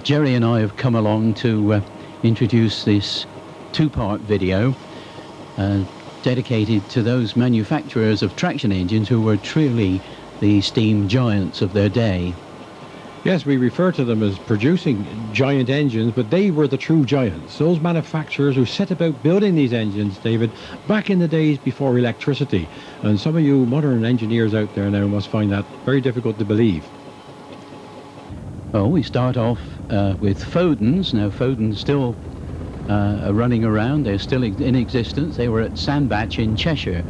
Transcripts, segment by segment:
Jerry and I have come along to introduce this two-part video dedicated to those manufacturers of traction engines who were truly the steam giants of their day. Yes, we refer to them as producing giant engines, but they were the true giants. Those manufacturers who set about building these engines, David, back in the days before electricity. And some of you modern engineers out there now must find that very difficult to believe. Well, we start off with Fodens. Now, Fodens still are running around. They're still in existence. They were at Sandbach in Cheshire.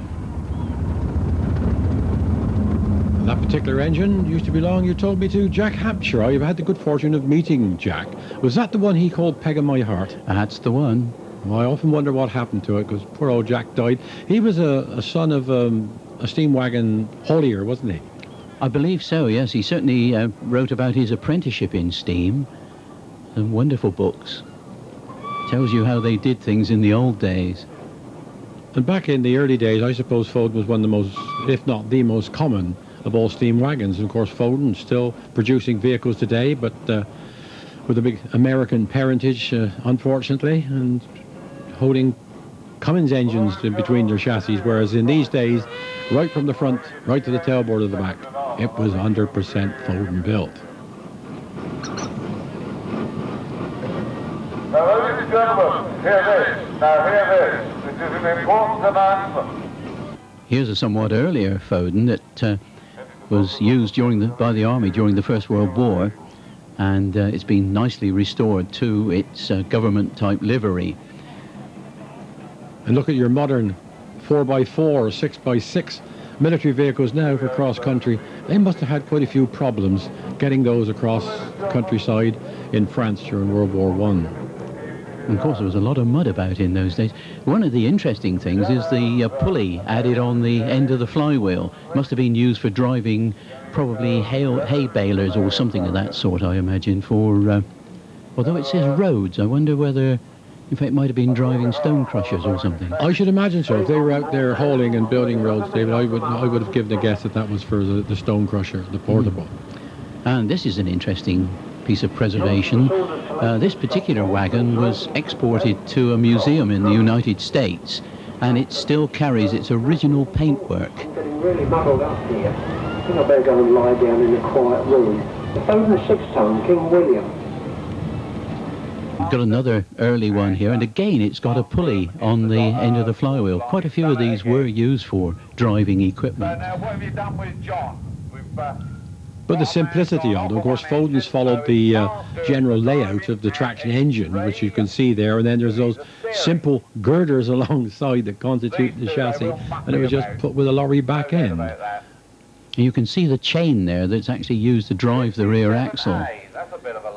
And that particular engine used to belong, you told me, to Jack Hampshire. I've had the good fortune of meeting Jack. Was that the one he called Peg of My Heart? That's the one. Well, I often wonder what happened to it, because poor old Jack died. He was a son of a steam wagon haulier, wasn't he? I believe so, yes. He certainly wrote about his apprenticeship in steam. Some wonderful books. Tells you how they did things in the old days. And back in the early days, I suppose Foden was one of the most, if not the most common of all steam wagons. And of course, Foden still producing vehicles today, but with a big American parentage, unfortunately, and holding Cummins engines in between their chassis, whereas in these days, right from the front, right to the tailboard of the back, it was 100% Foden built. Now, ladies and gentlemen, hear this. Now, hear this. This is an important announcement. Here's a somewhat earlier Foden that was used by the Army during the First World War, and it's been nicely restored to its government-type livery. And look at your modern 4x4 or 6x6 military vehicles now for cross-country. They must have had quite a few problems getting those across countryside in France during World War I. And of course, there was a lot of mud about in those days. One of the interesting things is the pulley added on the end of the flywheel. Must have been used for driving probably hay balers or something of that sort, I imagine, for... although it says roads, I wonder whether... In fact, it might have been driving stone crushers or something. I should imagine so. If they were out there hauling and building roads, David, I would have given a guess that was for the stone crusher, the portable. And this is an interesting piece of preservation. This particular wagon was exported to a museum in the United States, and it still carries its original paintwork. I'm getting really muddled up here. I think I better go and lie down in a quiet room. The Foden 6-ton King William. We've got another early one here, and again it's got a pulley on the end of the flywheel. Quite a few of these were used for driving equipment. Now, what have you done with John? But the simplicity of it, of course, Foden's followed the general layout of the traction engine, which you can see there, and then there's those simple girders alongside that constitute the chassis, and it was just put with a lorry back end. You can see the chain there that's actually used to drive the rear axle.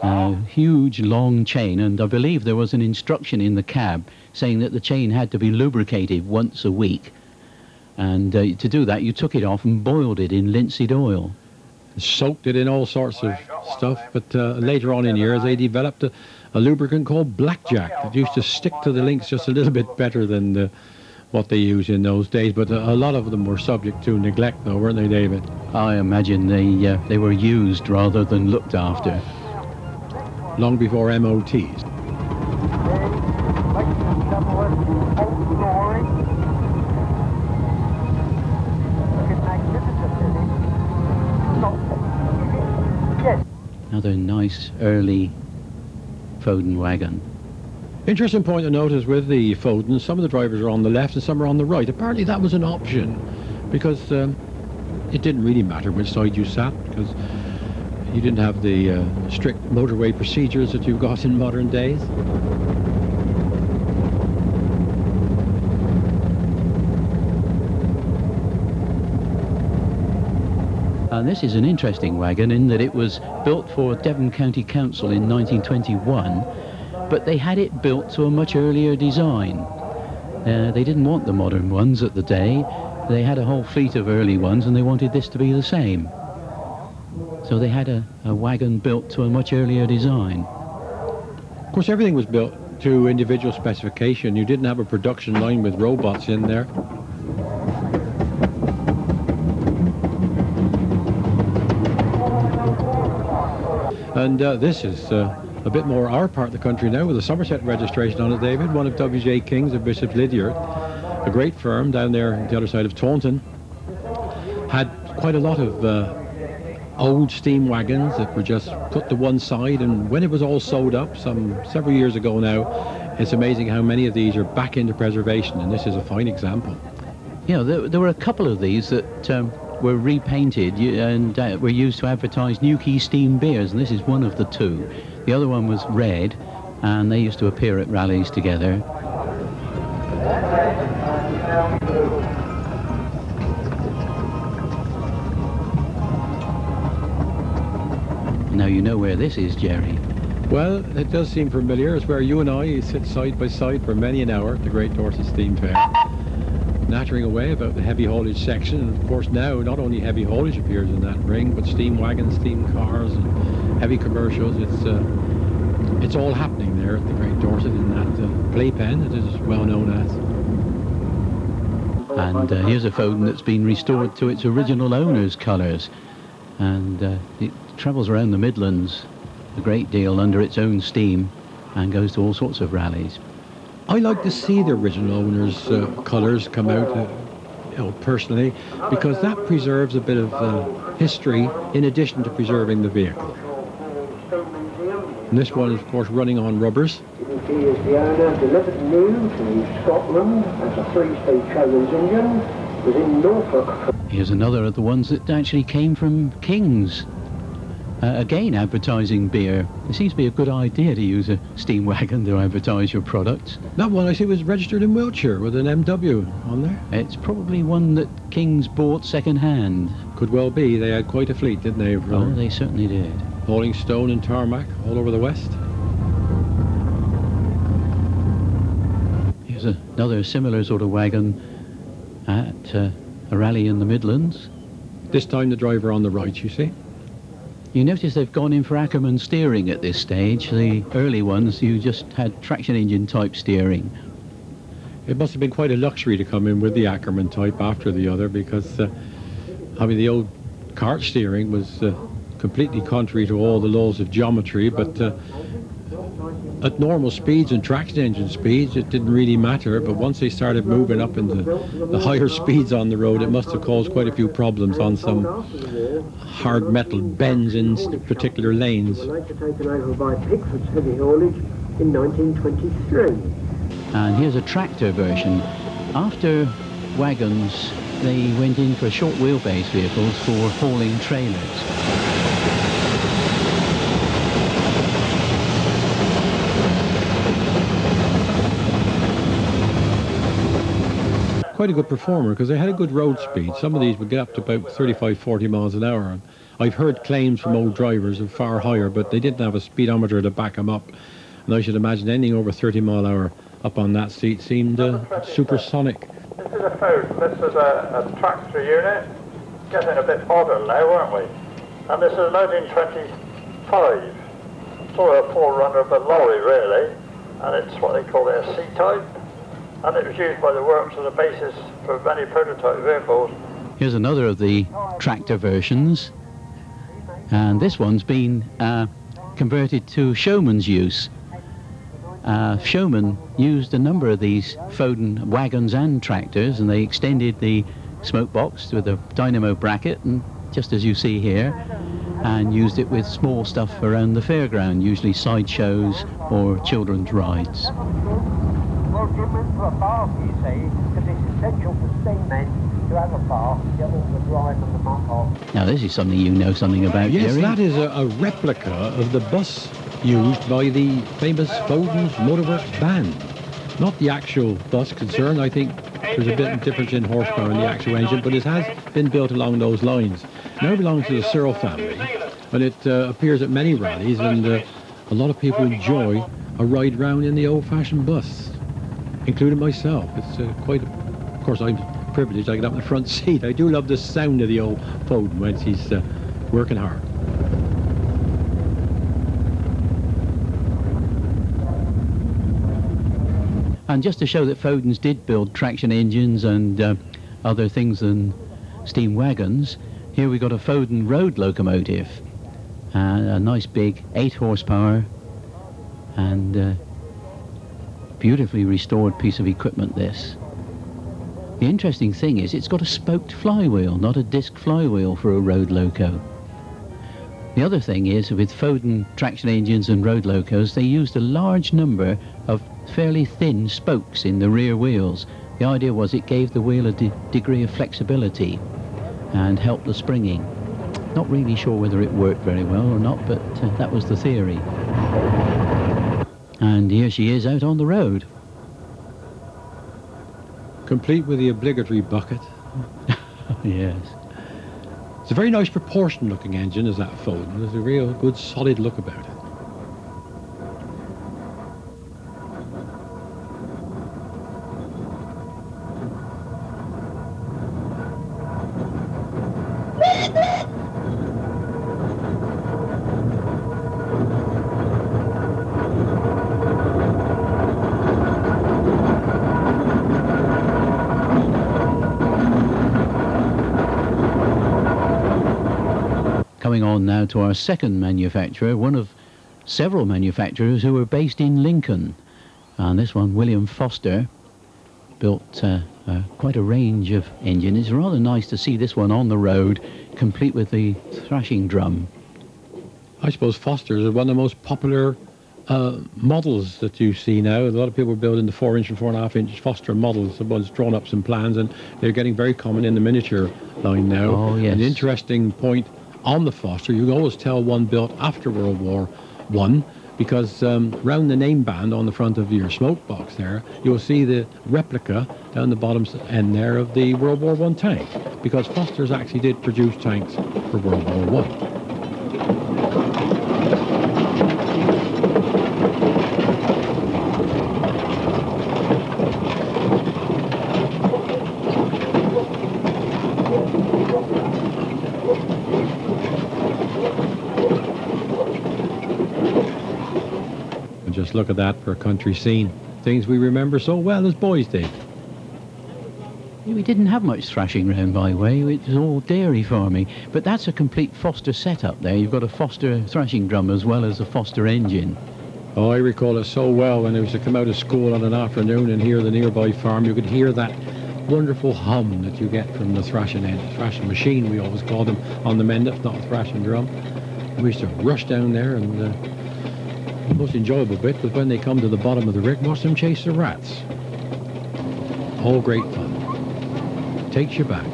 A huge long chain, and I believe there was an instruction in the cab saying that the chain had to be lubricated once a week, and to do that you took it off and boiled it in linseed oil. Soaked it in all sorts of stuff, but later on in years they developed a lubricant called blackjack that used to stick to the links just a little bit better than what they used in those days, but a lot of them were subject to neglect though, weren't they, David? I imagine they were used rather than looked after. Long before MOTs. Another nice early Foden wagon. Interesting point to notice with the Foden, some of the drivers are on the left and some are on the right. Apparently that was an option because it didn't really matter which side you sat, because you didn't have the strict motorway procedures that you've got in modern days. And this is an interesting wagon in that it was built for Devon County Council in 1921, but they had it built to a much earlier design. They didn't want the modern ones at the day. They had a whole fleet of early ones and they wanted this to be the same. So they had a wagon built to a much earlier design. Of course, everything was built to individual specification. You didn't have a production line with robots in there. And this is a bit more our part of the country now with a Somerset registration on it, David. One of W.J. King's of Bishop's Lydiard, a great firm down there on the other side of Taunton. Had quite a lot of old steam wagons that were just put to one side, and when it was all sewed up several years ago now, it's amazing how many of these are back into preservation, and this is a fine example. Yeah, there were a couple of these that were repainted and were used to advertise Newquay steam beers, and this is one of the two. The other one was red, and they used to appear at rallies together. Now you know where this is, Jerry. Well, it does seem familiar. It's where you and I sit side by side for many an hour at the Great Dorset Steam Fair, nattering away about the heavy haulage section. And of course now not only heavy haulage appears in that ring, but steam wagons, steam cars, and heavy commercials. It's all happening there at the Great Dorset in that playpen it is well known as. And here's a Foden that's been restored to its original owner's colours, and it travels around the Midlands a great deal under its own steam and goes to all sorts of rallies. I like to see the original owner's colours come out, personally, because that preserves a bit of history in addition to preserving the vehicle. And this one is, of course, running on rubbers. He is the owner, delivered new to Scotland as a 3-speed Showman's engine, was in Norfolk. Here's another of the ones that actually came from King's. Again, advertising beer. It seems to be a good idea to use a steam wagon to advertise your products. That one I see was registered in Wiltshire with an MW on there. It's probably one that King's bought second hand. Could well be. They had quite a fleet, didn't they? Oh, they certainly did. Hauling stone and tarmac all over the west. Here's another similar sort of wagon at a rally in the Midlands. This time the driver on the right, you see. You notice they've gone in for Ackerman steering at this stage. The early ones, you just had traction engine type steering. It must have been quite a luxury to come in with the Ackerman type after the other, because the old cart steering was completely contrary to all the laws of geometry, but at normal speeds and traction engine speeds it didn't really matter, but once they started moving up into the higher speeds on the road, it must have caused quite a few problems on some hard metal bends in particular lanes. Later taken over by Pickford's heavy haulage in 1923. And here's a tractor version. After wagons, they went in for short wheelbase vehicles for hauling trailers. Quite a good performer, because they had a good road speed. Some of these would get up to about 35-40 miles an hour. And I've heard claims from old drivers of far higher, but they didn't have a speedometer to back them up. And I should imagine anything over 30 mile an hour up on that seat seemed supersonic. This is a Foden. This is a tractor unit. Getting a bit odder now, aren't we? And this is 1925. Sort of a forerunner of a lorry, really. And it's what they call their C-type. And it was used by the works as a basis for many prototype vehicles. Here's another of the tractor versions, and this one's been converted to showman's use. Showman used a number of these Foden wagons and tractors, and they extended the smoke box with a dynamo bracket, and just as you see here, and used it with small stuff around the fairground, usually sideshows or children's rides. Well, Jim went for a bath, you see, because it's essential for steam men to have a bath to get all the grime and the muck off. Now this is something you know something about, Yes, Jerry. that is a replica of the bus used by the famous Foden's Works Band. Not the actual bus concerned. I think there's a bit of difference in horsepower in the actual engine, but it has been built along those lines. Now it belongs to the Searle family, and it appears at many rallies, and a lot of people enjoy a ride round in the old-fashioned bus, including myself. It's of course I'm privileged, I get up in the front seat. I do love the sound of the old Foden when he's working hard. And just to show that Fodens did build traction engines and other things than steam wagons, here we got a Foden road locomotive. A nice big 8 horsepower and beautifully restored piece of equipment, this. The interesting thing is it's got a spoked flywheel, not a disc flywheel for a road loco. The other thing is, with Foden traction engines and road locos, they used a large number of fairly thin spokes in the rear wheels. The idea was it gave the wheel a degree of flexibility and helped the springing. Not really sure whether it worked very well or not, but that was the theory. And here she is out on the road. Complete with the obligatory bucket. Yes. It's a very nice proportion looking engine, is that Foden. There's a real good solid look about it. Coming on now to our second manufacturer, one of several manufacturers who were based in Lincoln. And this one, William Foster, built quite a range of engines. It's rather nice to see this one on the road, complete with the thrashing drum. I suppose Foster's are one of the most popular models that you see now. A lot of people are building the 4-inch and 4.5-inch Foster models. The ones drawn up some plans, and they're getting very common in the miniature line now. Oh, yes. An interesting point on the Foster, you can always tell one built after World War I, because round the name band on the front of your smoke box there, you'll see the replica down the bottom end there of the World War I tank, because Foster's actually did produce tanks for World War I. Just look at that for a country scene. Things we remember so well as boys did. We didn't have much thrashing round by way, it was all dairy farming. But that's a complete Foster setup there. You've got a Foster thrashing drum as well as a Foster engine. Oh, I recall it so well when I used to come out of school on an afternoon and hear the nearby farm. You could hear that wonderful hum that you get from the thrashing machine, we always called them, on the Mendip, not a thrashing drum. We used to rush down there, and the most enjoyable bit was when they come to the bottom of the rick, watch them chase the rats. All great fun. Takes you back.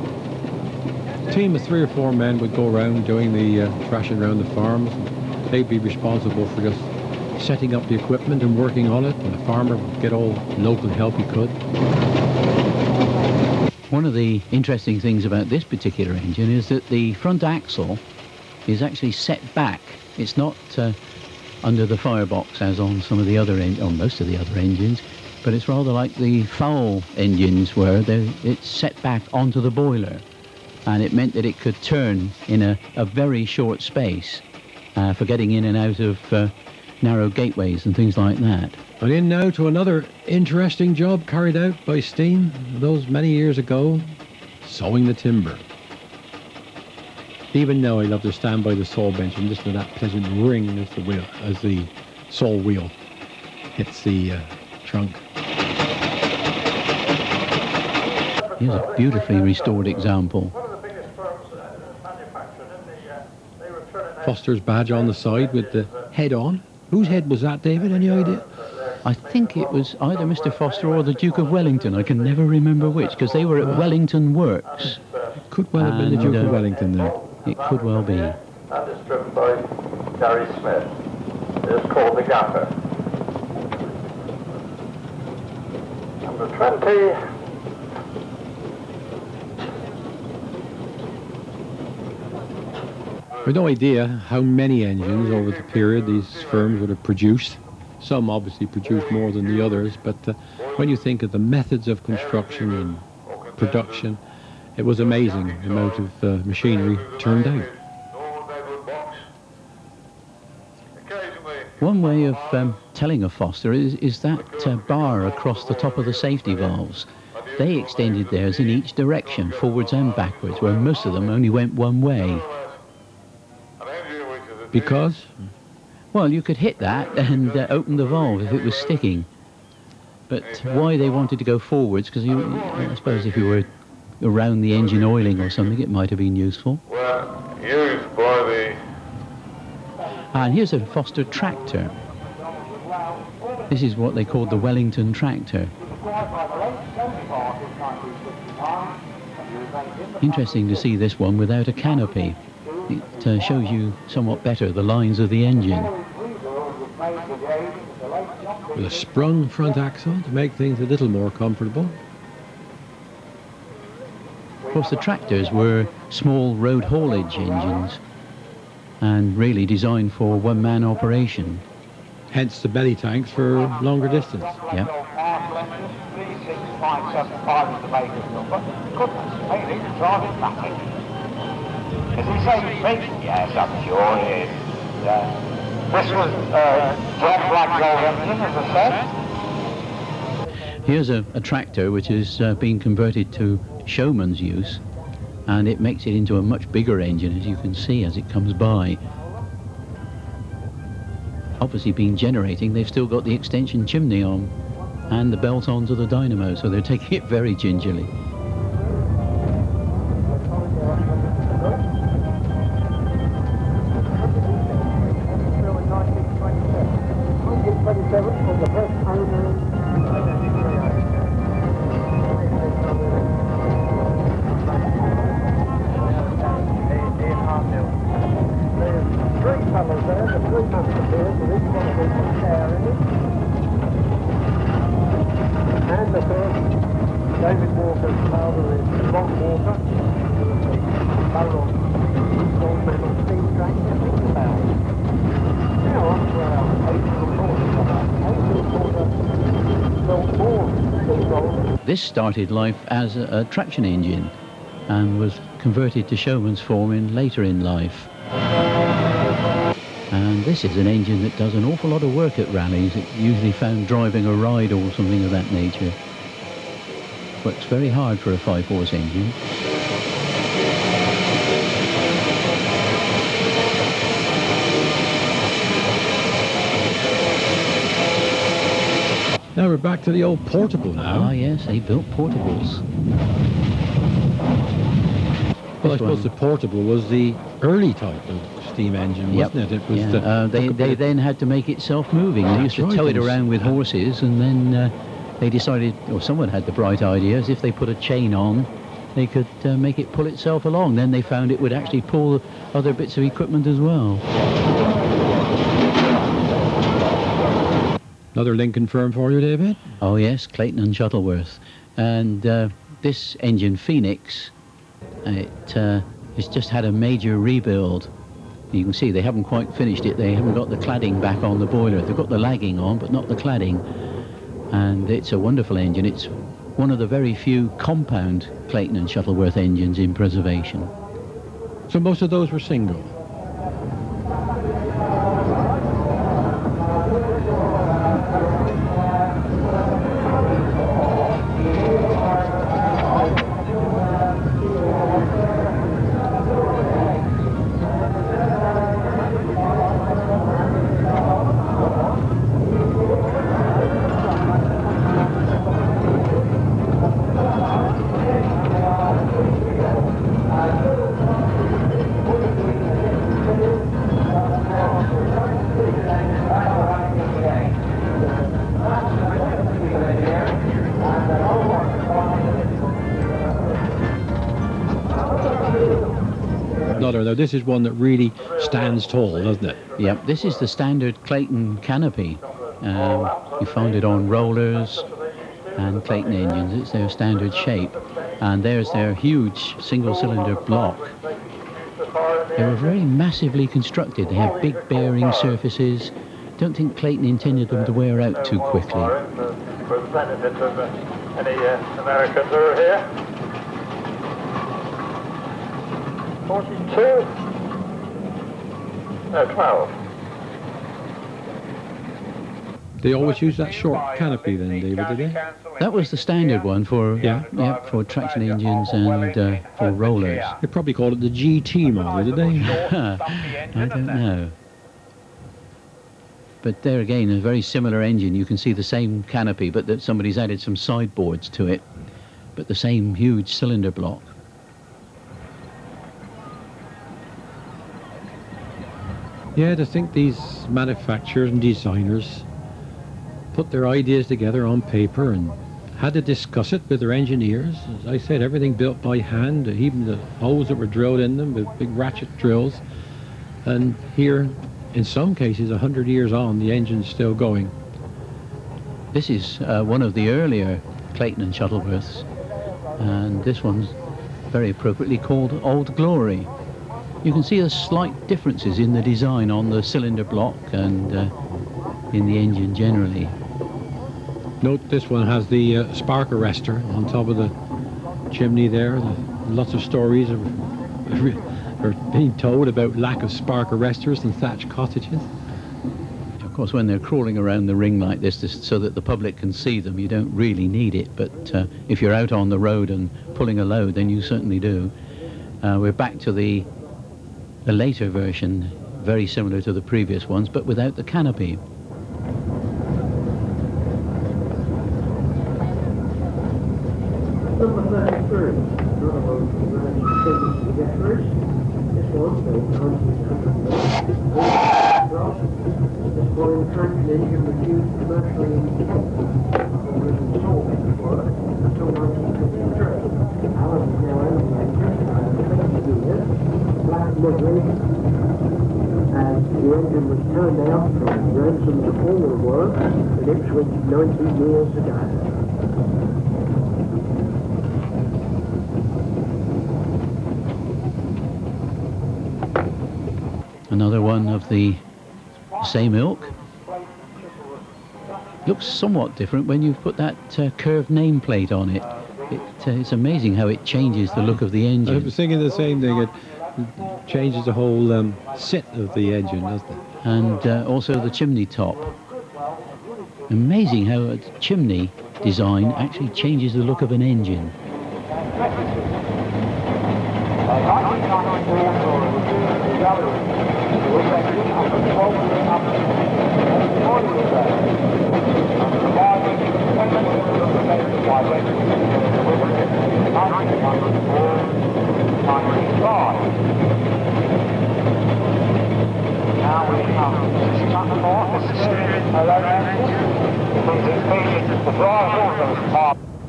A team of 3 or 4 men would go around doing the thrashing around the farms. They'd be responsible for just setting up the equipment and working on it, and the farmer would get all local help he could. One of the interesting things about this particular engine is that the front axle is actually set back. It's not under the firebox as on some of the other on most of the other engines, but it's rather like the foul engines were. It's set back onto the boiler, and it meant that it could turn in a very short space for getting in and out of narrow gateways and things like that. And in now to another interesting job carried out by steam those many years ago, sawing the timber. Even now I love to stand by the saw bench and listen to that pleasant ring as the saw wheel hits the trunk. Here's a beautifully restored example. Foster's badge on the side with the head on. Whose head was that, David? Any idea? I think it was either Mr. Foster or the Duke of Wellington. I can never remember which, because they were at Wellington Works. It could well have been the Duke of Wellington there. It could well be. And it's driven by Gary Smith. It's called the Gaffer. Number 20. I've no idea how many engines over the period these firms would have produced. Some obviously produced more than the others, but when you think of the methods of construction and production, it was amazing the amount of machinery turned out. One way of telling a Foster is that bar across the top of the safety valves. They extended theirs in each direction, forwards and backwards, where most of them only went one way. Because? Well, you could hit that and open the valve if it was sticking. But why they wanted to go forwards, because I suppose if you were around the engine oiling or something, it might have been useful. Well, used by the... And here's a Foster tractor. This is what they called the Wellington tractor. Interesting to see this one without a canopy. It shows you somewhat better the lines of the engine. With a sprung front axle to make things a little more comfortable. Of course, the tractors were small road haulage engines and really designed for one-man operation. Hence the belly tanks for longer distance. Yeah. 36575 is the maker's number. Goodness me, he's driving nothing. Is he saying big? Yes, I'm sure he is. Yeah. This was John Black's old engine, as I said. Here's a tractor which is being converted to showman's use, and it makes it into a much bigger engine, as you can see as it comes by. Obviously been generating, they've still got the extension chimney on and the belt onto the dynamo, so they're taking it very gingerly. This started life as a traction engine and was converted to showman's form later in life. And this is an engine that does an awful lot of work at rallies. It's usually found driving a ride or something of that nature. Works very hard for a 5-horse engine. Now we're back to the old portable now. Ah, yes, they built portables. Well, I suppose the portable was the early type of steam engine, wasn't it? It was they then had to make it self-moving. They used to tow it around with horses, and then they decided, or someone had the bright idea, as if they put a chain on, they could make it pull itself along. Then they found it would actually pull other bits of equipment as well. Another Lincoln firm for you, David? Oh yes, Clayton and Shuttleworth. And this engine, Phoenix, it's just had a major rebuild. You can see they haven't quite finished it. They haven't got the cladding back on the boiler. They've got the lagging on, but not the cladding. And it's a wonderful engine. It's one of the very few compound Clayton and Shuttleworth engines in preservation. So most of those were single? Now this is one that really stands tall, doesn't it? Yep, this is the standard Clayton canopy. You find it on rollers and Clayton engines. It's their standard shape. And there's their huge single-cylinder block. They were very massively constructed. They have big bearing surfaces. Don't think Clayton intended them to wear out too quickly. For the benefit of any Americans who are here. 42? No, 12. They always use that short canopy then, David, did they? That was the standard one for for traction engines and for rollers. They probably called it the GT model, did they? I don't know. But there again, a very similar engine. You can see the same canopy, but that somebody's added some sideboards to it. But the same huge cylinder block. Yeah, to think these manufacturers and designers put their ideas together on paper and had to discuss it with their engineers. As I said, everything built by hand, even the holes that were drilled in them with big ratchet drills. And here, in some cases, 100 years on, the engine's still going. This is one of the earlier Clayton and Shuttleworths, and this one's very appropriately called Old Glory. You can see the slight differences in the design on the cylinder block and in the engine generally. Note this one has the spark arrestor on top of the chimney there. Lots of stories are being told about lack of spark arresters in thatched cottages. Of course, when they're crawling around the ring like this so that the public can see them, you don't really need it, but if you're out on the road and pulling a load, then you certainly do. We're back to the later version, very similar to the previous ones, but without the canopy. Number 33, another one from the get first. This one built 1956. This one in Franklin engine was used commercially in original salting work until 1953. Alan is now owning the engine, 50 years, black livery, and the engine was turned out from Ransom's forward work in Ipswich 90 years ago. Another one of the same ilk. Looks somewhat different when you've put that curved nameplate on it. It's amazing how it changes the look of the engine. I was thinking the same thing. It changes the whole sit of the engine, doesn't it? And also the chimney top. Amazing how a chimney design actually changes the look of an engine.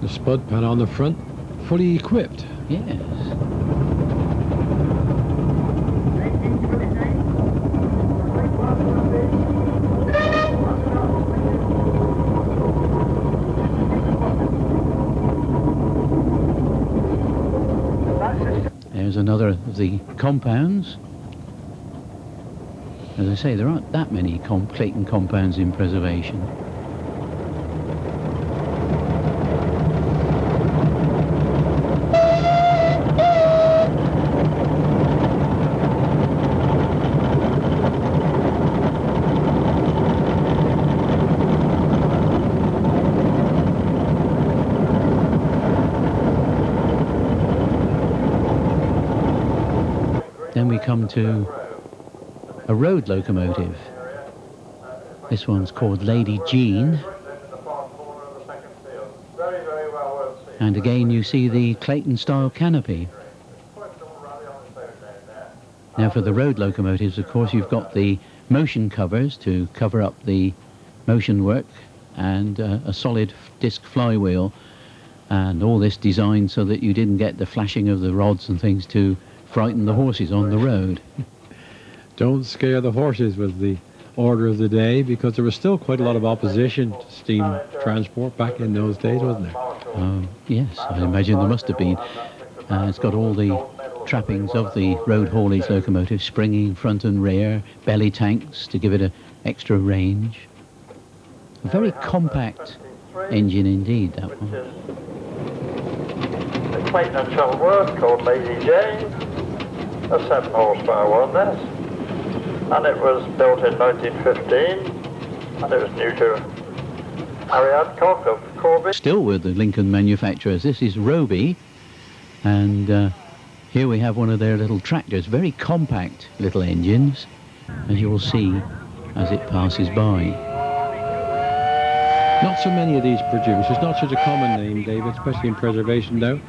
The spud pad on the front, fully equipped. Yes. There's another of the compounds. As I say, there aren't that many Clayton compounds in preservation. Then we come to a road locomotive. This one's called Lady Jean. And again you see the Clayton style canopy. Now for the road locomotives, of course, you've got the motion covers to cover up the motion work and a solid disc flywheel, and all this designed so that you didn't get the flashing of the rods and things to frighten the horses on the road. Don't scare the horses was the order of the day, because there was still quite a lot of opposition to steam transport back in those days, wasn't there? Yes, I imagine there must have been. It's got all the trappings of the road haulage locomotive, springing front and rear, belly tanks to give it an extra range. A very compact engine indeed, that one. The Clayton and Shuttleworth called Lady Jane, a 7 horsepower one, this. And it was built in 1915, and it was new to Harry Adcock of Corby. Still with the Lincoln manufacturers. This is Roby, and here we have one of their little tractors, very compact little engines, as you will see as it passes by. Not so many of these produced. It's not such a common name, David, especially in preservation now.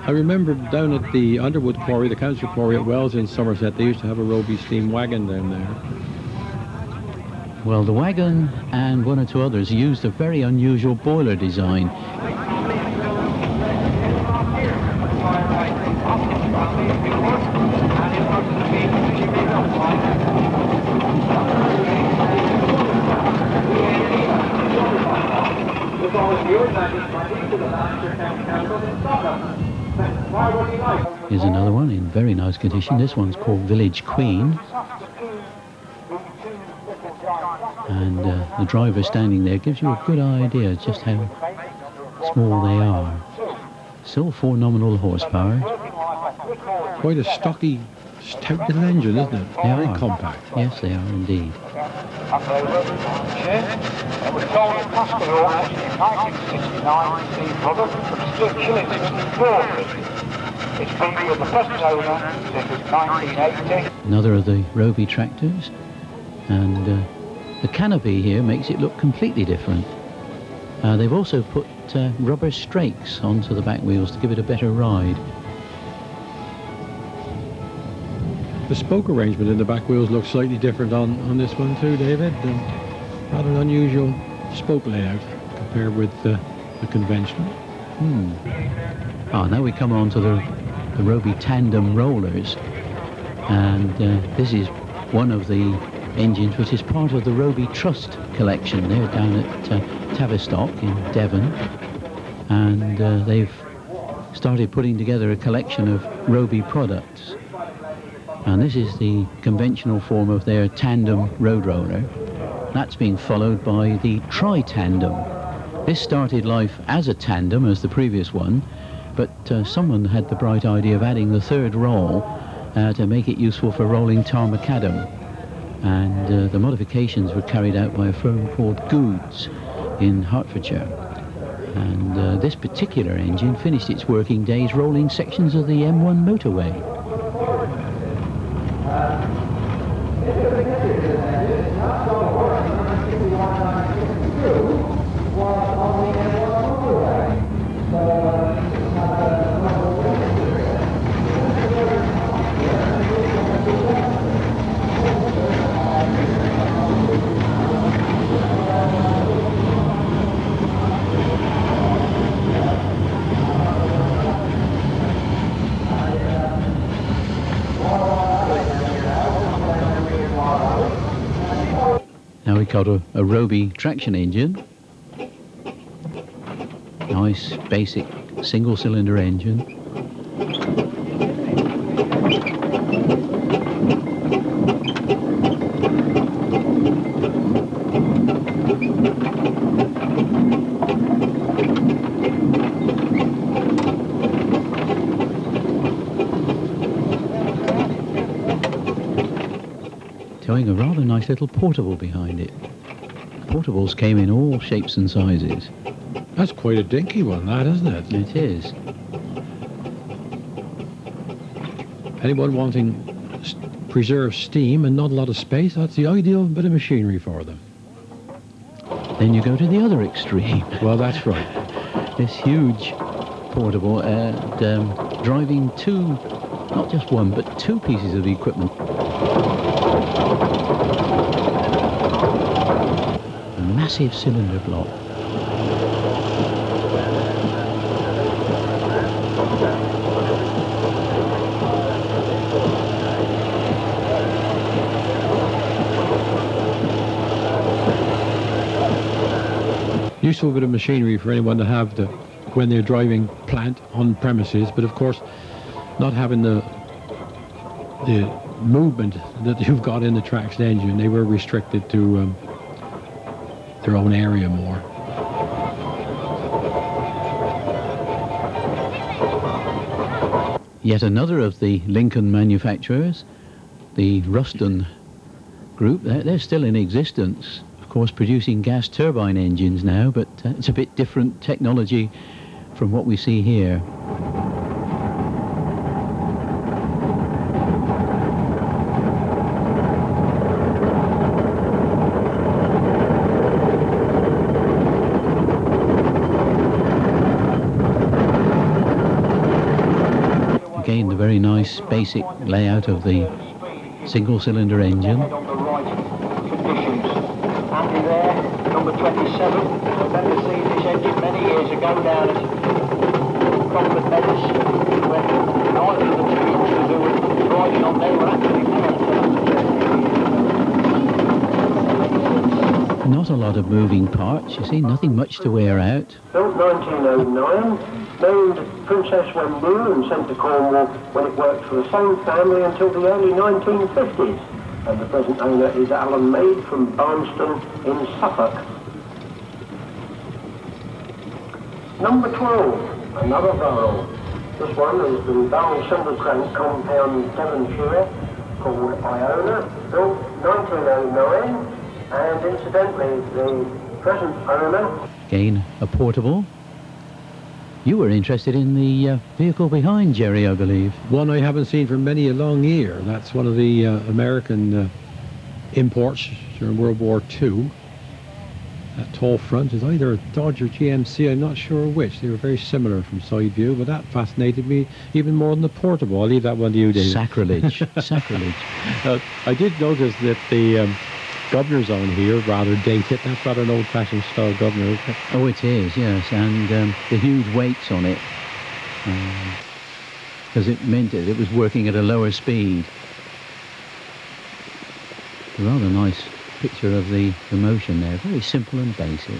I remember down at the Underwood Quarry, the council quarry at Wells in Somerset, they used to have a Roby steam wagon down there. Well, the wagon and one or two others used a very unusual boiler design. Here's another one in very nice condition. This one's called Village Queen. And the driver standing there gives you a good idea just how small they are. Still 4 nominal horsepower. Quite a stocky, stout little engine, isn't it? They Very are. compact. Yes, they are indeed. It was sold at Costco in 1969 steam product from Stuart Chillington, 40. It's been with the present owner since 1980. Another of the Roby tractors. And the canopy here makes it look completely different. They've also put rubber strakes onto the back wheels to give it a better ride. The spoke arrangement in the back wheels looks slightly different on this one too, David. Rather an unusual spoke layout compared with the conventional. Now we come on to the Roby tandem rollers. And this is one of the engines which is part of the Roby Trust collection. They're down at Tavistock in Devon. And they've started putting together a collection of Roby products. And this is the conventional form of their tandem road roller. That's being followed by the tri-tandem. This started life as a tandem, as the previous one, but someone had the bright idea of adding the third roll to make it useful for rolling tar macadam. And the modifications were carried out by a firm called Goods in Hertfordshire. And this particular engine finished its working days rolling sections of the M1 motorway. Now we got a Roby traction engine. Nice basic single cylinder engine. Towing a rather nice little portable behind it. Portables came in all shapes and sizes. That's quite a dinky one, that, isn't it? It is. Anyone wanting preserved steam and not a lot of space, that's the ideal bit of machinery for them. Then you go to the other extreme. Well, that's right. This huge portable driving two, not just one, but two pieces of equipment. A massive cylinder block. Useful bit of machinery for anyone to have when they're driving plant on premises, but of course not having the movement that you've got in the traction engine. They were restricted to their own area more. Yet another of the Lincoln manufacturers, the Ruston Group, they're still in existence. Of course, producing gas turbine engines now, but it's a bit different technology from what we see here. Again, the very nice basic layout of the single-cylinder engine. On the right conditions. Andy there, number 27. I remember seeing this engine many years ago down at Cromford Meadows, when neither of the two youngsters who were riding on there were actually there. Not a lot of moving parts, you see, nothing much to wear out. Built 1909, named Princess when new and sent to Cornwall when it worked for the same family until the early 1950s. And the present owner is Alan Maid from Barnston in Suffolk. Number 12, another Vrom. This one is the Vrom single crank compound Devonshire called Iona, built 1909. And incidentally, the present owner... Again, a portable. You were interested in the vehicle behind Jerry, I believe. One I haven't seen for many a long year. That's one of the American imports during World War II. That tall front is either a Dodge or GMC, I'm not sure which. They were very similar from side view, but that fascinated me even more than the portable. I'll leave that one to you, David. Sacrilege, sacrilege. I did notice that the governor's on here rather dated. That's rather an old-fashioned style governor, isn't it? Oh, it is, yes, and the huge weights on it, because it meant that it was working at a lower speed. A rather nice picture of the motion there, very simple and basic.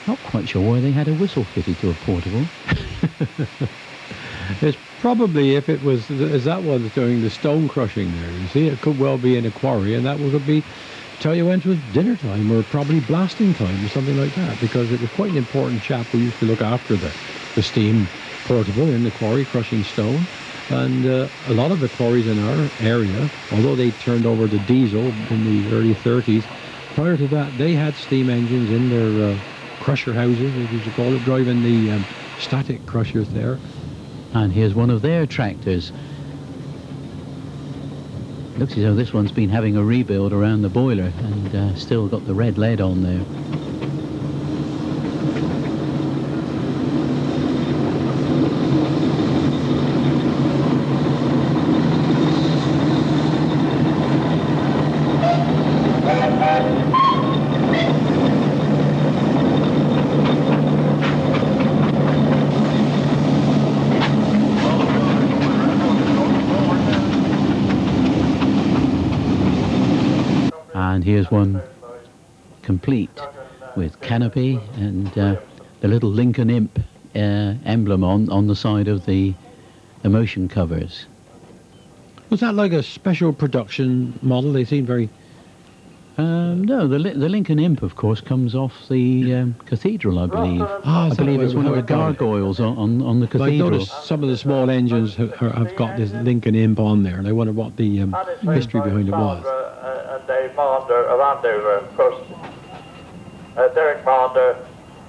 Not quite sure why they had a whistle fitted to a portable. It's probably, if it was, as that was doing the stone crushing there, you see, it could well be in a quarry, and that would be, tell you when it was dinner time, or probably blasting time, or something like that, because it was quite an important chap who used to look after the steam portable in the quarry, crushing stone. And a lot of the quarries in our area, although they turned over to diesel in the early 30s, prior to that, they had steam engines in their crusher houses, as you should call it, driving the static crushers there. And here's one of their tractors. Looks as though this one's been having a rebuild around the boiler and still got the red lead on there. And here's one complete with canopy and the little Lincoln Imp emblem on the side of the motion covers. Was that like a special production model? They seem very... No, the Lincoln Imp, of course, comes off the cathedral, I believe. Ah, I believe it's one of the gargoyles on the cathedral. I noticed some of the small engines have got this Lincoln Imp on there, and I wonder what the history behind it was. And Dave Maunder of Andover, of course. Derek Maunder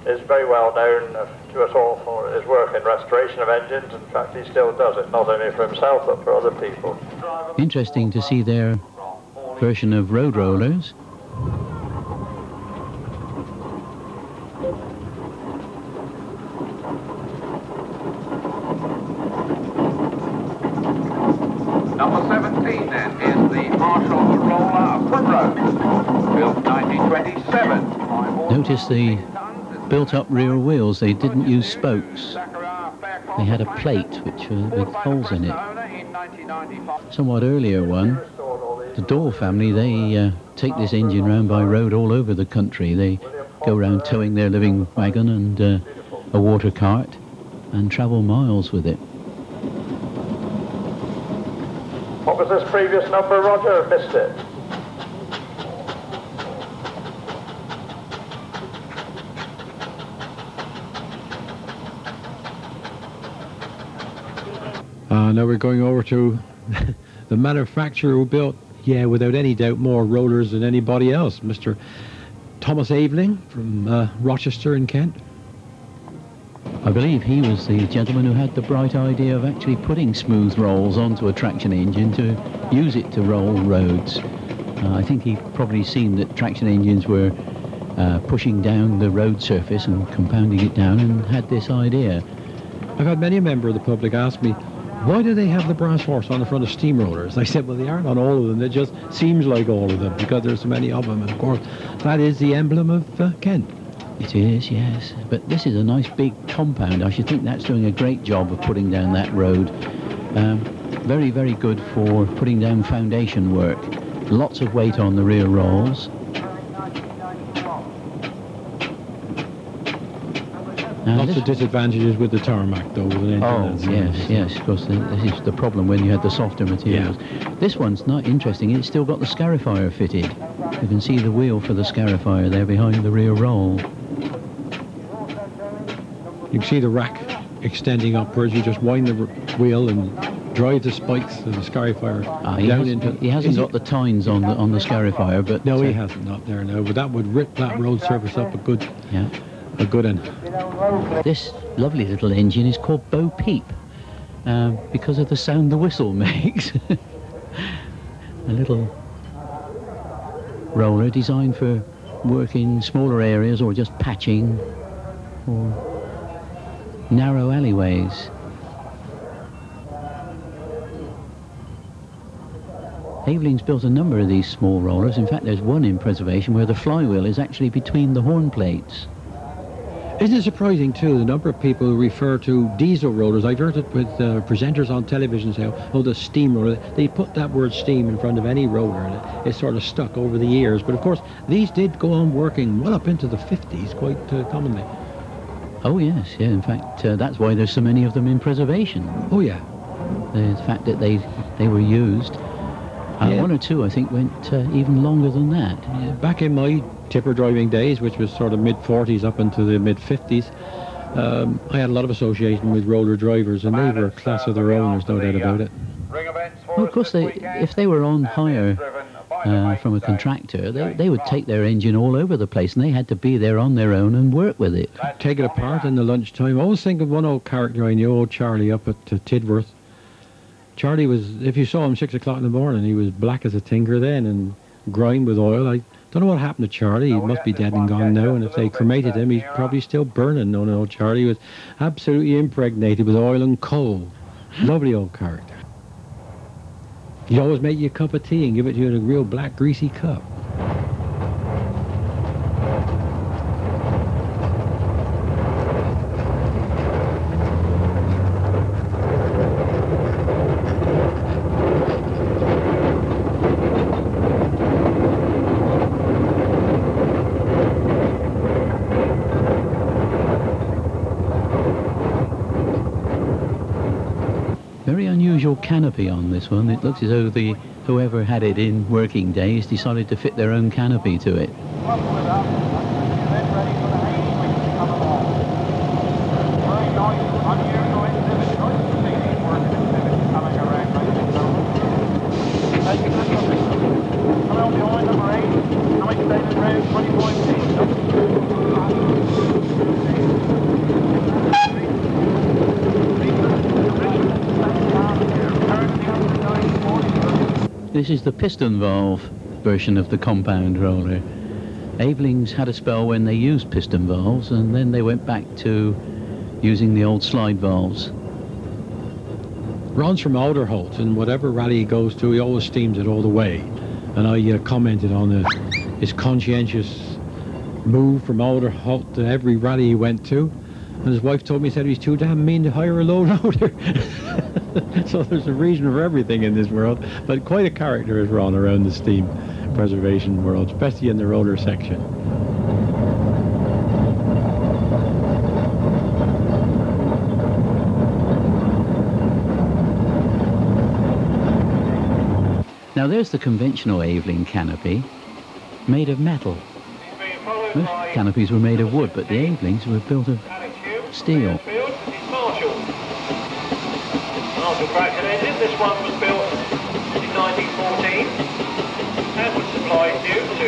is very well known to us all for his work in restoration of engines. In fact, he still does it, not only for himself, but for other people. Interesting to see their version of road rollers. Number 17 then is the Marshall Roller Vrom, built 1927. Notice the built-up rear wheels. They didn't use spokes. They had a plate with holes in it. Somewhat earlier one, the Dole family, they take this engine round by road all over the country. They go around towing their living wagon and a water cart and travel miles with it. What was this previous number, Roger? I missed it. Now we're going over to the manufacturer who built, without any doubt, more rollers than anybody else, Mr. Thomas Aveling from Rochester in Kent. I believe he was the gentleman who had the bright idea of actually putting smooth rolls onto a traction engine to use it to roll roads. I think he probably seen that traction engines were pushing down the road surface and compounding it down, and had this idea. I've had many a member of the public ask me, why do they have the brass horse on the front of steamrollers? I said, well, they aren't on all of them. It just seems like all of them because there's so many of them. And of course, that is the emblem of Kent. It is, yes. But this is a nice big compound. I should think that's doing a great job of putting down that road. Very, very good for putting down foundation work. Lots of weight on the rear rolls. Lots of disadvantages with the tarmac, though. With an engine yes, because this is the problem when you had the softer materials. Yeah. This one's not interesting. It's still got the scarifier fitted. You can see the wheel for the scarifier there behind the rear roll. You can see the rack extending upwards. You just wind the wheel and drive the spikes of the scarifier down into... He hasn't got the tines on the scarifier, but... No, he hasn't, not there now. But that would rip that road surface up a good... Yeah. A good end. This lovely little engine is called Bo Peep because of the sound the whistle makes. A little roller designed for working smaller areas or just patching or narrow alleyways. Haveling's built a number of these small rollers. In fact, there's one in preservation where the flywheel is actually between the horn plates. Isn't it surprising, too, the number of people who refer to diesel rollers? I've heard it with presenters on television say, oh, the steam roller. They put that word steam in front of any roller, and it's sort of stuck over the years. But, of course, these did go on working well up into the 50s quite commonly. Oh, yes, yeah. In fact, that's why there's so many of them in preservation. Oh, yeah. The fact that they were used. One or two, I think, went even longer than that. Yeah, back in my tipper driving days, which was sort of mid-40s up into the mid-50s, I had a lot of association with roller drivers, and they were a class of their own, there's no doubt about it. Well, of course, if they were on hire from a contractor, they would take their engine all over the place, and they had to be there on their own and work with it. Take it apart in the lunchtime. I always think of one old character I knew, old Charlie up at Tidworth. Charlie was, if you saw him 6 o'clock in the morning, he was black as a tinker then and grimed with oil. I don't know what happened to Charlie. He must be dead and gone now, and if they cremated him, he's probably still burning. No, Charlie was absolutely impregnated with oil and coal. Lovely old character. He'd always make you a cup of tea and give it to you in a real black, greasy cup. Very unusual canopy on this one. It looks as though whoever had it in working days decided to fit their own canopy to it. This is the piston valve version of the compound roller. Haveling's had a spell when they used piston valves, and then they went back to using the old slide valves. Ron's from Alderholt, and whatever rally he goes to, he always steams it all the way. And I commented on his conscientious move from Alderholt to every rally he went to. And his wife told me, said he's too damn mean to hire a low loader. So there's a reason for everything in this world. But quite a character is Ron around the steam preservation world, especially in the roller section. Now there's the conventional Haveling canopy, made of metal. Most canopies were made of wood, but the Havelings were built of steel. Marshall traction engine. This one was built in 1914 and was supplied new to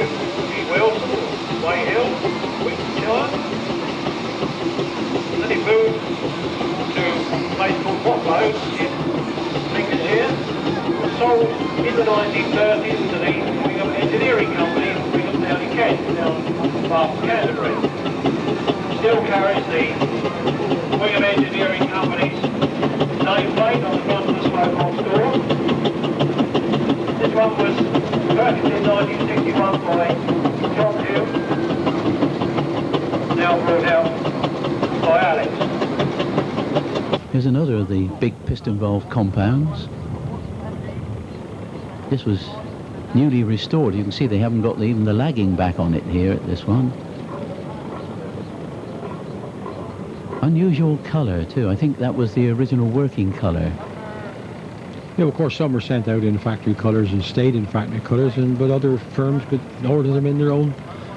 E. Wilson, Wayhill, Winchester. Then it moved to a place called Watlow in Lincolnshire. It was sold in the 1930s to the engineering company in Wigan down in Kent, down Bath, Canterbury. Still carries the Wigan Engineering Company's nameplate on the front of the smoke box door. This one was purchased in 1961 by John Hill, now brought out by Alex. Here's another of the big piston valve compounds. This was newly restored. You can see they haven't got even the lagging back on it here at this one. Unusual colour too. I think that was the original working colour. Yeah, of course, some were sent out in factory colours and stayed in factory colours, but other firms could order them in their own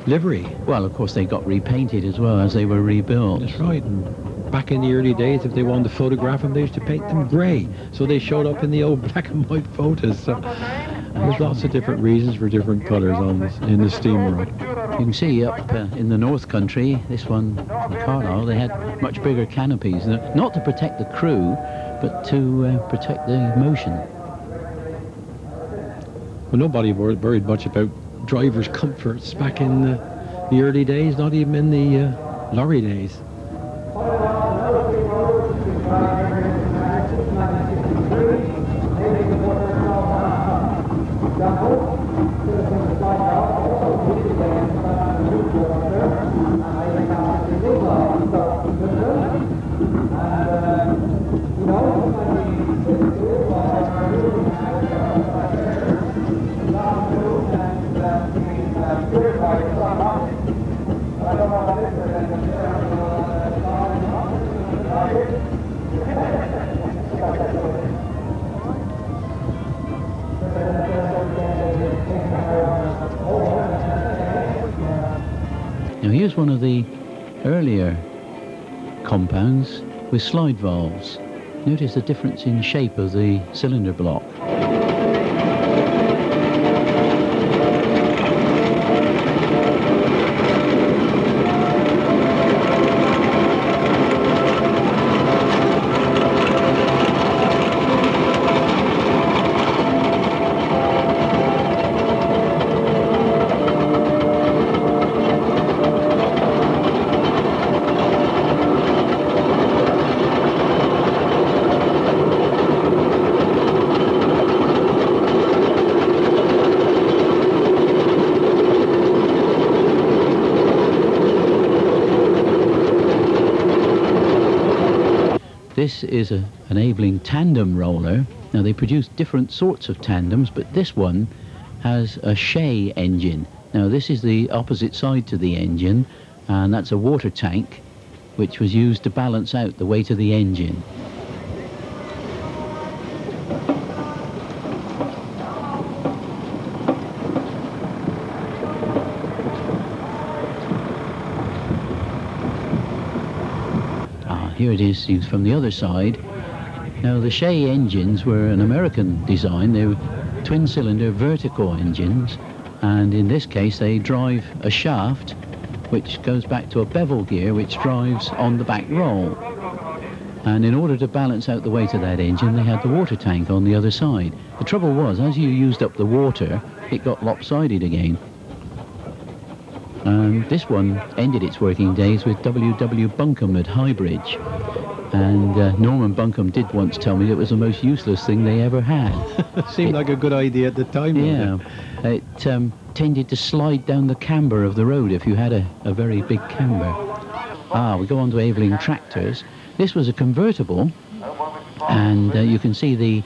livery. Well, of course, they got repainted as well as they were rebuilt. That's right. And back in the early days, if they wanted to photograph them, they used to paint them grey, so they showed up in the old black and white photos. So there's lots of different reasons for different colours on this, in the steam rod. You can see up in the North Country, this one, the Carlisle, they had much bigger canopies, not to protect the crew, but to protect the motion. Well, nobody worried much about drivers' comforts back in the early days, not even in the lorry days. Now here's one of the earlier compounds with slide valves. Notice the difference in shape of the cylinder block. This is an enabling tandem roller. Now they produce different sorts of tandems, but this one has a Shea engine. Now this is the opposite side to the engine, and that's a water tank which was used to balance out the weight of the engine. Here it is used from the other side. Now the Shea engines were an American design. They were twin-cylinder vertical engines, and in this case they drive a shaft which goes back to a bevel gear which drives on the back roll. And in order to balance out the weight of that engine, they had the water tank on the other side. The trouble was, as you used up the water, it got lopsided again. This one ended its working days with W.W. Bunkum at Highbridge, and Norman Bunkum did once tell me it was the most useless thing they ever had. Seemed like a good idea at the time. Yeah, it tended to slide down the camber of the road if you had a very big camber. We go on to Aveling tractors. This was a convertible, and you can see the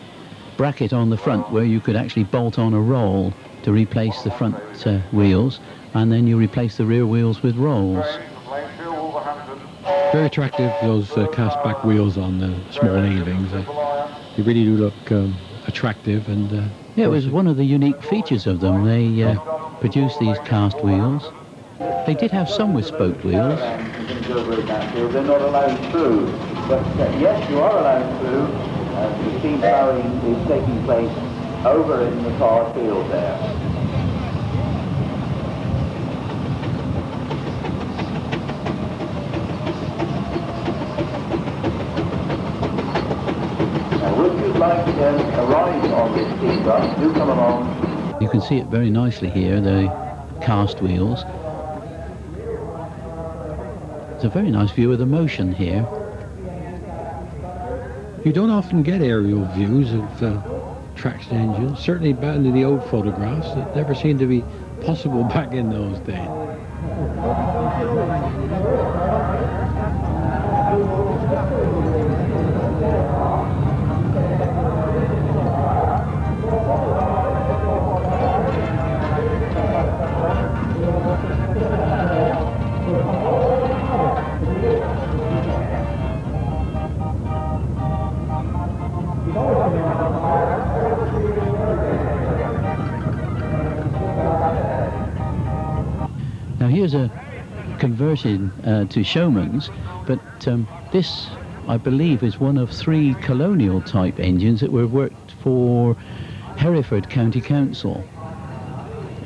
bracket on the front where you could actually bolt on a roll to replace the front wheels, and then you replace the rear wheels with rolls. Very attractive, those cast-back wheels on the small Avelings. They really do look attractive. And yeah, it was one of the unique features of them. They produced these cast wheels. They did have some with spoked wheels. They're not allowed through, but yes, you are allowed through. The steam ploughing is taking place over in the far field there. Would you like a ride on this steam bus? Do come along. You can see it very nicely here, the cast wheels. It's a very nice view of the motion here. You don't often get aerial views of traction engines. Certainly back into the old photographs, it never seemed to be possible back in those days. Now here's a conversion to Showman's, but this, I believe, is one of 3 colonial type engines that were worked for Hereford County Council.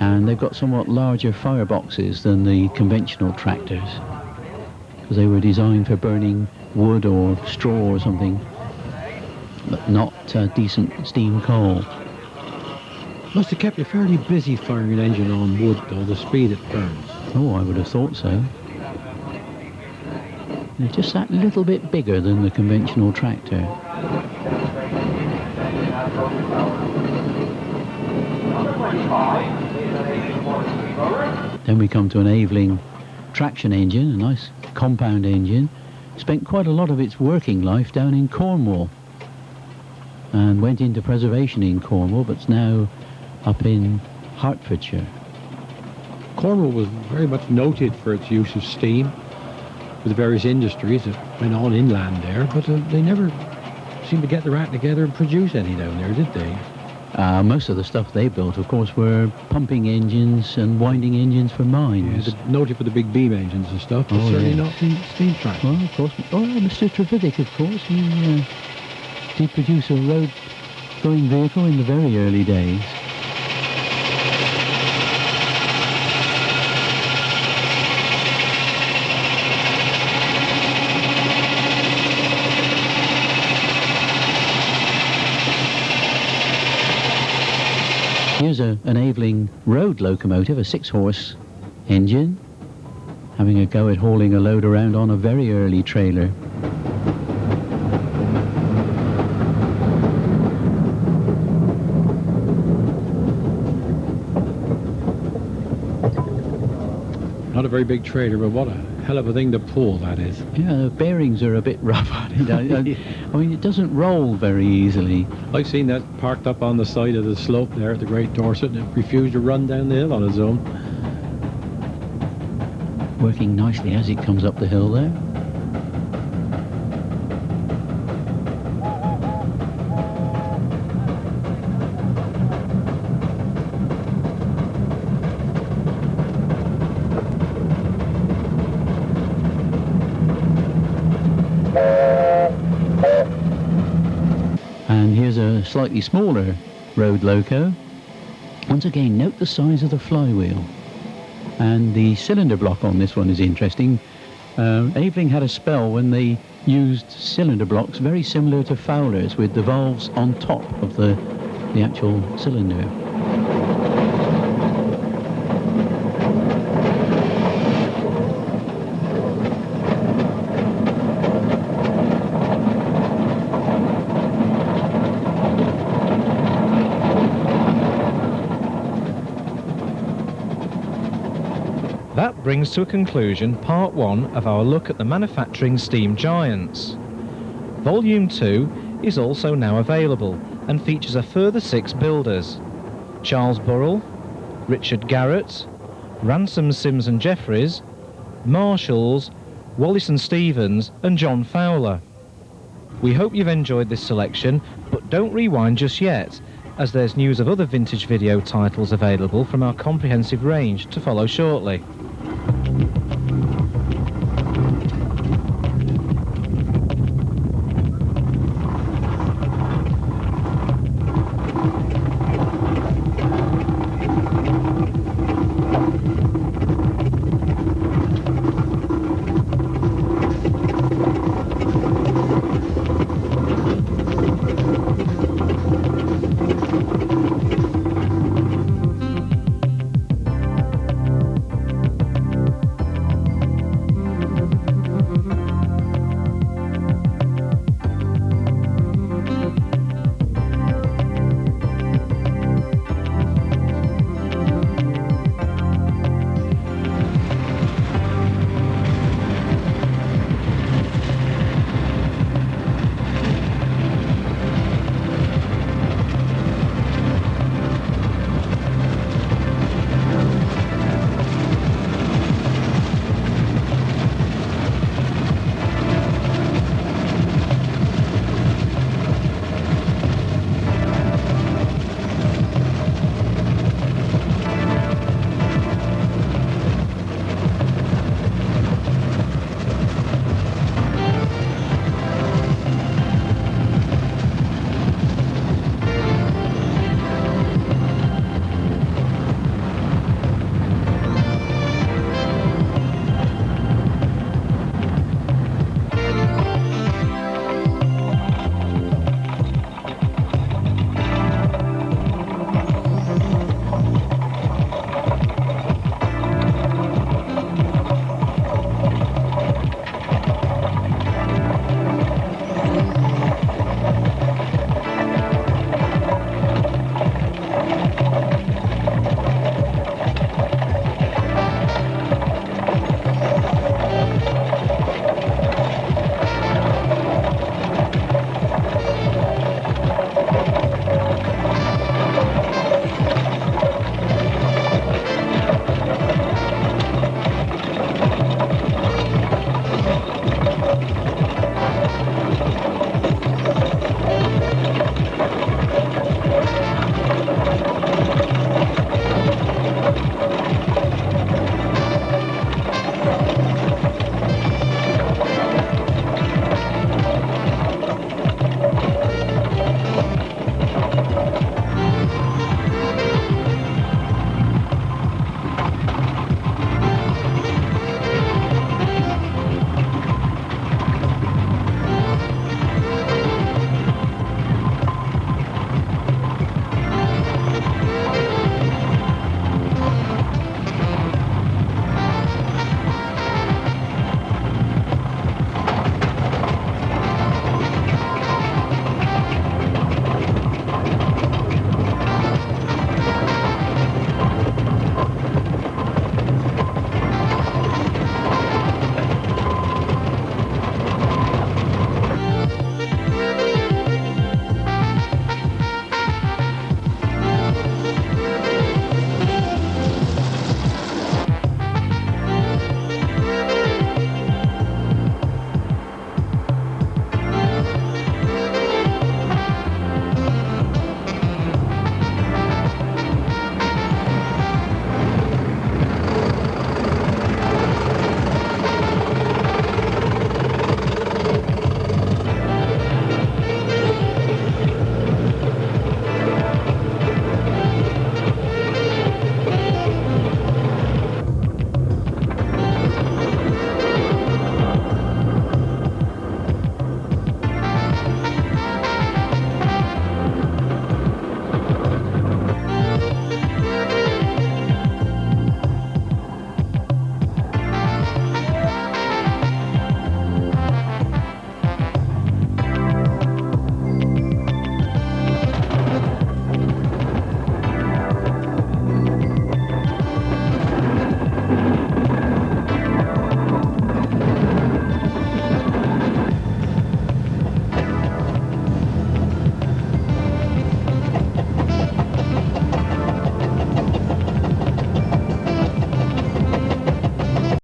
And they've got somewhat larger fireboxes than the conventional tractors, because they were designed for burning wood or straw or something, but not decent steam coal. Must have kept you fairly busy firing an engine on wood, though, the speed it burns. Oh, I would have thought so. They're just that little bit bigger than the conventional tractor. Then we come to an Aveling traction engine, a nice compound engine. Spent quite a lot of its working life down in Cornwall and went into preservation in Cornwall, but it's now up in Hertfordshire. Cornwall was very much noted for its use of steam with the various industries that went on inland there, but they never seemed to get their act together and produce any down there, did they? Most of the stuff they built, of course, were pumping engines and winding engines for mines. Yeah, noted for the big beam engines and stuff, but certainly not the steam track. Well, of course. Oh, Mr. Trevithick, of course, he did produce a road-going vehicle in the very early days. Here's an Aveling road locomotive, a 6-horse engine, having a go at hauling a load around on a very early trailer. Not a very big trailer, but what a hell of a thing to pull that is. Yeah, the bearings are a bit rough on it. I mean, it doesn't roll very easily. I've seen that parked up on the side of the slope there at the Great Dorset, and it refused to run down the hill on its own. Working nicely as it comes up the hill there. And here's a slightly smaller road loco. Once again, note the size of the flywheel. And the cylinder block on this one is interesting. Aveling had a spell when they used cylinder blocks very similar to Fowler's, with the valves on top of the actual cylinder. That brings to a conclusion part 1 of our look at the manufacturing steam giants. Volume 2 is also now available and features a further 6 builders: Charles Burrell, Richard Garrett, Ransom Sims and Jeffries, Marshalls, Wallace and Stevens and John Fowler. We hope you've enjoyed this selection, but don't rewind just yet, as there's news of other vintage video titles available from our comprehensive range to follow shortly.